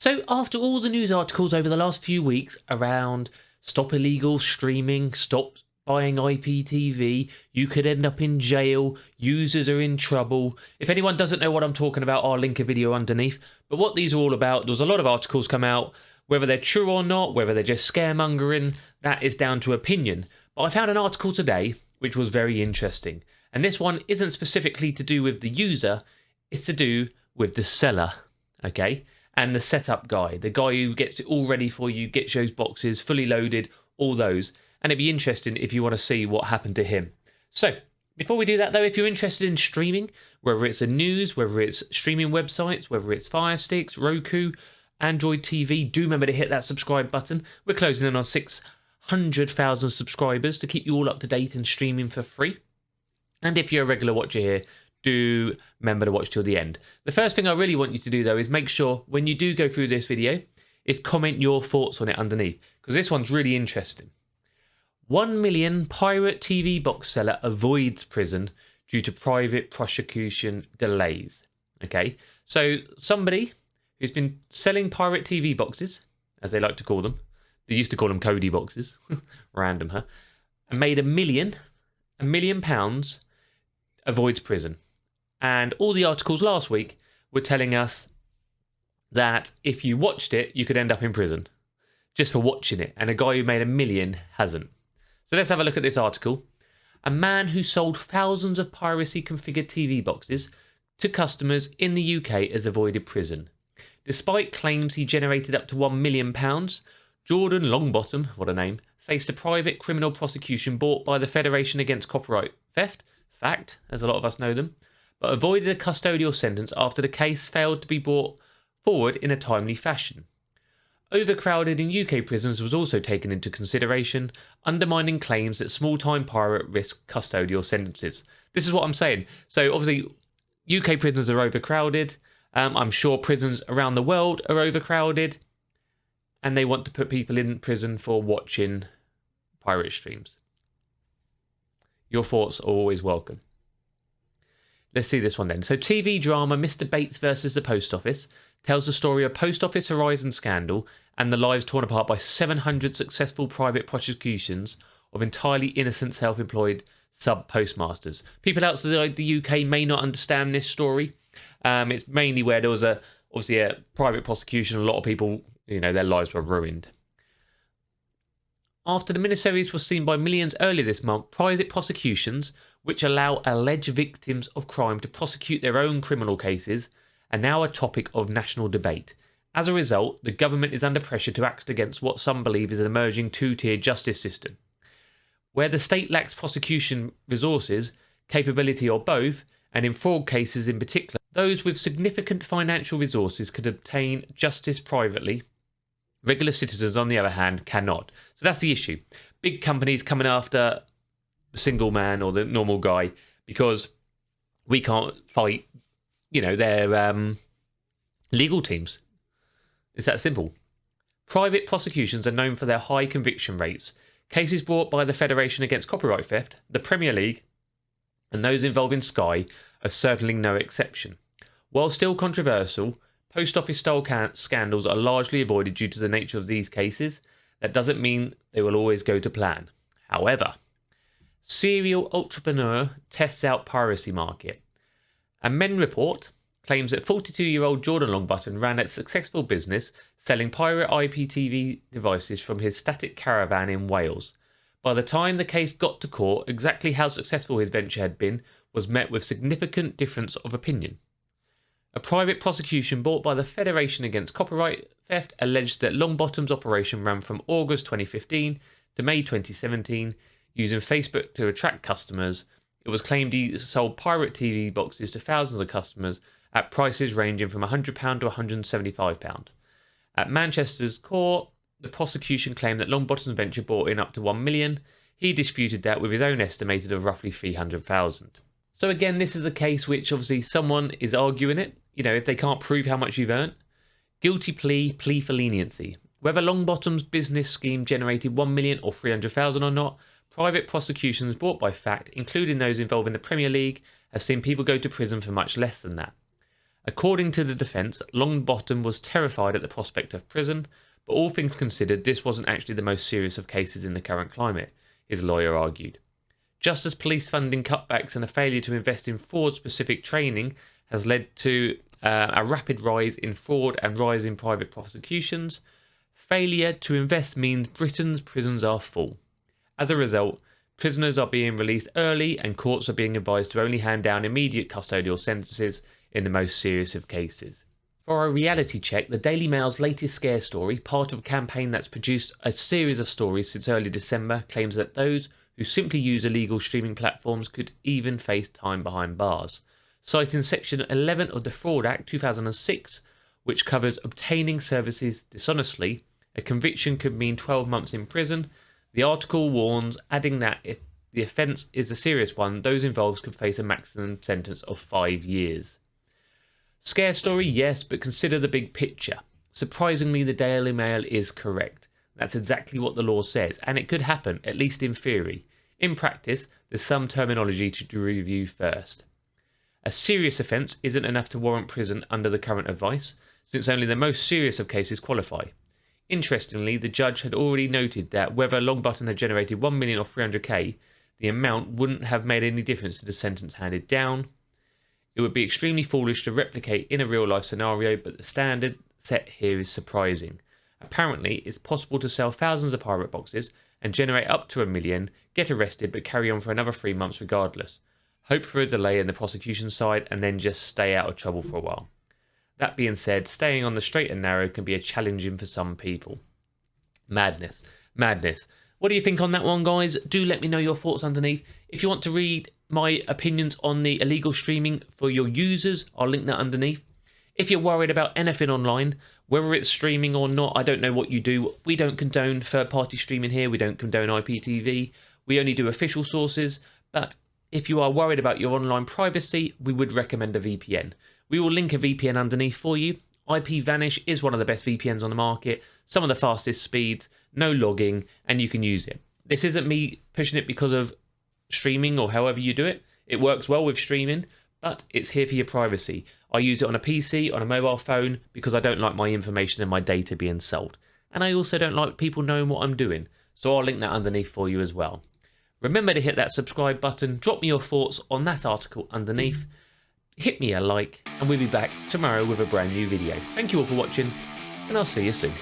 So, after all the news articles over the last few weeks around stop illegal streaming, stop buying IPTV, you could end up in jail, users are in trouble. If anyone doesn't know what I'm talking about, I'll link a video underneath. But what these are all about, there's a lot of articles come out, whether they're true or not, whether they're just scaremongering, that is down to opinion. But I found an article today which was very interesting. And this one isn't specifically to do with the user, it's to do with the seller, okay? And the setup guy, the guy who gets it all ready for you, gets those boxes fully loaded, all those. And it'd be interesting if you want to see what happened to him. So, before we do that though, if you're interested in streaming, whether it's a news, whether it's streaming websites, whether it's Fire Sticks, Roku, Android TV, do remember to hit that subscribe button. We're closing in on 600,000 subscribers to keep you all up to date and streaming for free. And if you're a regular watcher here, do remember to watch till the end. The first thing I really want you to do though is make sure when you do go through this video is comment your thoughts on it underneath, because this one's really interesting. 1 million pirate TV box seller avoids prison due to private prosecution delays. Okay, so somebody who's been selling pirate TV boxes, as they like to call them, they used to call them Cody boxes, random, huh? And made £1 million avoids prison. And all the articles last week were telling us that if you watched it, you could end up in prison just for watching it. And a guy who made £1 million hasn't. So let's have a look at this article. A man who sold thousands of piracy configured TV boxes to customers in the UK has avoided prison. Despite claims he generated up to £1 million, Jordan Longbottom, what a name, faced a private criminal prosecution brought by the Federation Against Copyright Theft, FACT, as a lot of us know them, but avoided a custodial sentence after the case failed to be brought forward in a timely fashion. Overcrowded in UK prisons was also taken into consideration, undermining claims that small-time pirate risk custodial sentences. This is what I'm saying. So obviously, UK prisons are overcrowded. I'm sure prisons around the world are overcrowded. And they want to put people in prison for watching pirate streams. Your thoughts are always welcome. Let's see this one then. So TV drama Mr. Bates versus the Post Office tells the story of Post Office Horizon scandal and the lives torn apart by 700 successful private prosecutions of entirely innocent self-employed sub-postmasters. People outside the UK may not understand this story. It's mainly where there was obviously a private prosecution. A lot of people, their lives were ruined. After the miniseries was seen by millions earlier this month, private prosecutions, which allow alleged victims of crime to prosecute their own criminal cases, are now a topic of national debate. As a result, the government is under pressure to act against what some believe is an emerging two-tier justice system, where the state lacks prosecution resources, capability or both, and in fraud cases in particular, those with significant financial resources could obtain justice privately. Regular citizens, on the other hand, cannot. So that's the issue. Big companies coming after the single man or the normal guy because we can't fight, their legal teams. It's that simple. Private prosecutions are known for their high conviction rates. Cases brought by the Federation Against Copyright Theft, the Premier League, and those involving Sky are certainly no exception. While still controversial, post office style scandals are largely avoided due to the nature of these cases. That doesn't mean they will always go to plan. However, serial entrepreneur tests out piracy market. A Men report claims that 42-year-old Jordan Longbottom ran a successful business selling pirate IPTV devices from his static caravan in Wales. By the time the case got to court, exactly how successful his venture had been was met with significant difference of opinion. A private prosecution brought by the Federation Against Copyright Theft alleged that Longbottom's operation ran from August 2015 to May 2017 using Facebook to attract customers. It was claimed he sold pirate TV boxes to thousands of customers at prices ranging from £100 to £175. At Manchester's court, the prosecution claimed that Longbottom's venture brought in up to £1 million. He disputed that with his own estimated of roughly £300,000. So again, this is a case which obviously someone is arguing it. If they can't prove how much you've earned. Guilty plea for leniency. Whether Longbottom's business scheme generated £1 million or £300,000 or not, private prosecutions brought by FACT, including those involving the Premier League, have seen people go to prison for much less than that. According to the defence, Longbottom was terrified at the prospect of prison, but all things considered, this wasn't actually the most serious of cases in the current climate, his lawyer argued. Just as police funding cutbacks and a failure to invest in fraud-specific training has led to a rapid rise in fraud and rise in private prosecutions, failure to invest means Britain's prisons are full. As a result, prisoners are being released early and courts are being advised to only hand down immediate custodial sentences in the most serious of cases. For our reality check, the Daily Mail's latest scare story, part of a campaign that's produced a series of stories since early December, claims that those who simply use illegal streaming platforms could even face time behind bars. Citing Section 11 of the Fraud Act 2006, which covers obtaining services dishonestly, a conviction could mean 12 months in prison. The article warns, adding that if the offence is a serious one, those involved could face a maximum sentence of 5 years. Scare story, yes, but consider the big picture. Surprisingly, the Daily Mail is correct. That's exactly what the law says, and it could happen, at least in theory. In practice, there's some terminology to review first. A serious offence isn't enough to warrant prison under the current advice, since only the most serious of cases qualify. Interestingly, the judge had already noted that whether Longbottom had generated 1 million or 300k, the amount wouldn't have made any difference to the sentence handed down. It would be extremely foolish to replicate in a real-life scenario, but the standard set here is surprising. Apparently, it's possible to sell thousands of pirate boxes and generate up to 1 million, get arrested but carry on for another 3 months regardless. Hope for a delay in the prosecution side and then just stay out of trouble for a while. That being said, staying on the straight and narrow can be challenging for some people. Madness. Madness. What do you think on that one, guys? Do let me know your thoughts underneath. If you want to read my opinions on the illegal streaming for your users, I'll link that underneath. If you're worried about anything online, whether it's streaming or not, I don't know what you do. We don't condone third-party streaming here. We don't condone IPTV. We only do official sources. But if you are worried about your online privacy, we would recommend a VPN. We will link a VPN underneath for you. IPVanish is one of the best VPNs on the market, some of the fastest speeds, no logging, and you can use it. This isn't me pushing it because of streaming or however you do it. It works well with streaming, but it's here for your privacy. I use it on a PC, on a mobile phone, because I don't like my information and my data being sold. And I also don't like people knowing what I'm doing, so I'll link that underneath for you as well. Remember to hit that subscribe button, drop me your thoughts on that article underneath, hit me a like, and we'll be back tomorrow with a brand new video. Thank you all for watching, and I'll see you soon.